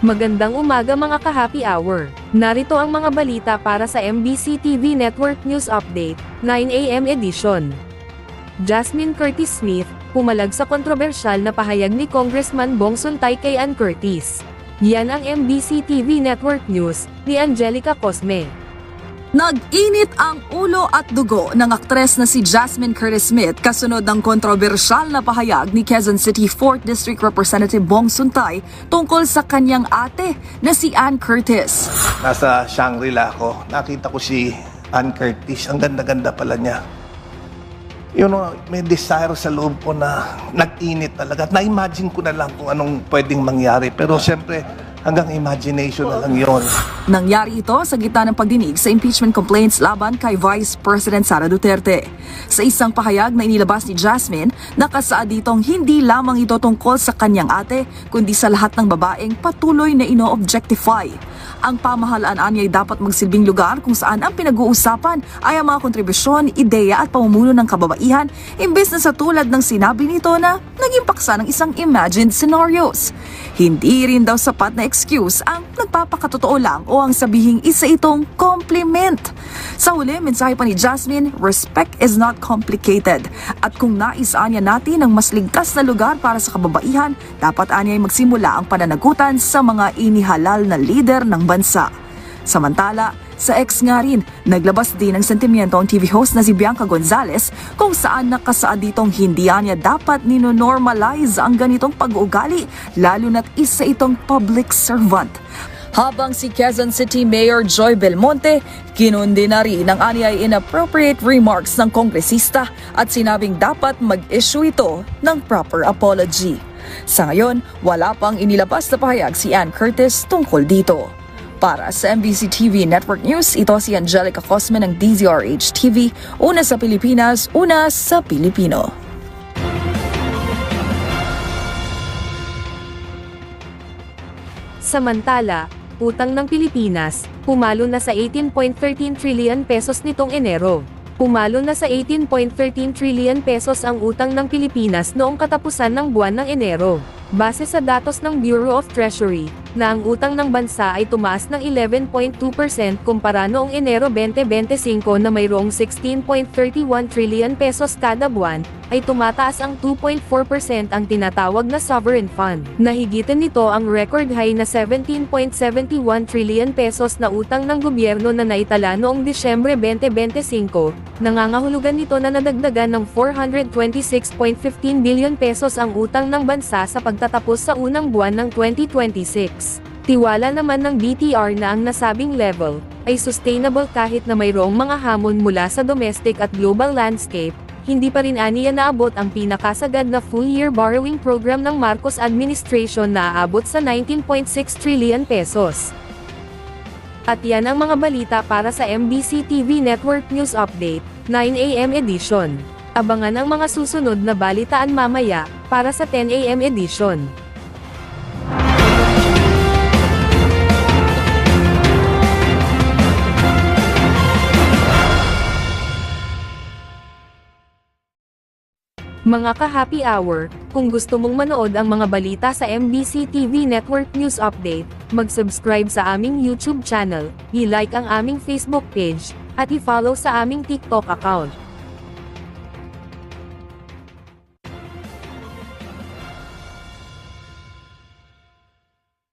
Magandang umaga mga ka-happy hour. Narito ang mga balita para sa MBC TV Network News Update, 9 AM edition. Jasmine Curtis Smith, pumalag sa kontrobersyal na pahayag ni Congressman Bong Suntay kay Ann Curtis. Yan ang MBC TV Network News, ni Angelica Cosme. Nag-init ang ulo at dugo ng aktres na si Jasmine Curtis Smith kasunod ng kontrobersyal na pahayag ni Quezon City 4th District Representative Bong Suntay tungkol sa kanyang ate na si Ann Curtis. Nasa Shangri-La ako, nakita ko si Ann Curtis. Ang ganda-ganda pala niya. May desire sa loob ko na nag-init talaga. Na-imagine ko na lang kung anong pwedeng mangyari. Pero siyempre, hanggang imagination na lang yon. Nangyari ito sa gitna ng pagdinig sa impeachment complaints laban kay Vice President Sara Duterte. Sa isang pahayag na inilabas ni Jasmine, nakasaad ditong hindi lamang ito tungkol sa kanyang ate, kundi sa lahat ng babaeng patuloy na ino-objectify. Ang pamahalaan niya ay dapat magsilbing lugar kung saan ang pinag-uusapan ay ang mga kontribusyon, ideya at pamumuno ng kababaihan, imbes na sa tulad ng sinabi nito na naging paksa ng isang imagined scenarios. Hindi rin daw sapat na excuse ang nagpapakatotoo lang o ang sabihing isa itong compliment. Sa huli, mensahe pa ni Jasmine, respect is not complicated. At kung naisaan niya natin ang mas ligtas na lugar para sa kababaihan, dapat anya ay magsimula ang pananagutan sa mga inihalal na lider ng bansa. Samantala, sa ex nga rin, naglabas din ng sentimiento ang TV host na si Bianca Gonzalez kung saan nakasaad ditong hindi niya dapat ninonormalize ang ganitong pag-uugali, lalo na't isa itong public servant. Habang si Quezon City Mayor Joy Belmonte, kinundi na rin ang anyay inappropriate remarks ng kongresista at sinabing dapat mag-issue ito ng proper apology. Sa ngayon, wala pang inilabas na pahayag si Ann Curtis tungkol dito. Para sa MBC TV Network News, ito si Angelica Cosme ng DZRH TV, una sa Pilipinas, una sa Pilipino. Samantala, utang ng Pilipinas, pumalo na sa 18.13 trillion pesos nitong Enero. Pumalo na sa 18.13 trillion pesos ang utang ng Pilipinas noong katapusan ng buwan ng Enero. Base sa datos ng Bureau of Treasury, na ang utang ng bansa ay tumaas ng 11.2% kumpara noong Enero 2025 na mayroong 16.31 trillion pesos kada buwan, ay tumataas ang 2.4% ang tinatawag na sovereign fund. Nahigitan nito ang record high na 17.71 trillion pesos na utang ng gobyerno na naitala noong Disyembre 2025, nangangahulugan nito na nadagdagan ng 426.15 billion pesos ang utang ng bansa sa pagtatapos sa unang buwan ng 2026. Tiwala naman ng BTR na ang nasabing level ay sustainable kahit na mayroong mga hamon mula sa domestic at global landscape. Hindi pa rin aniya naabot ang pinakasagad na full-year borrowing program ng Marcos administration na aabot sa 19.6 trillion pesos. At yan ang mga balita para sa MBC TV Network News Update, 9 AM edition. Abangan ang mga susunod na balitaan mamaya, para sa 10 AM edition. Mga ka-happy hour, kung gusto mong manood ang mga balita sa MBC TV Network News Update, mag-subscribe sa aming YouTube channel, i-like ang aming Facebook page, at i-follow sa aming TikTok account.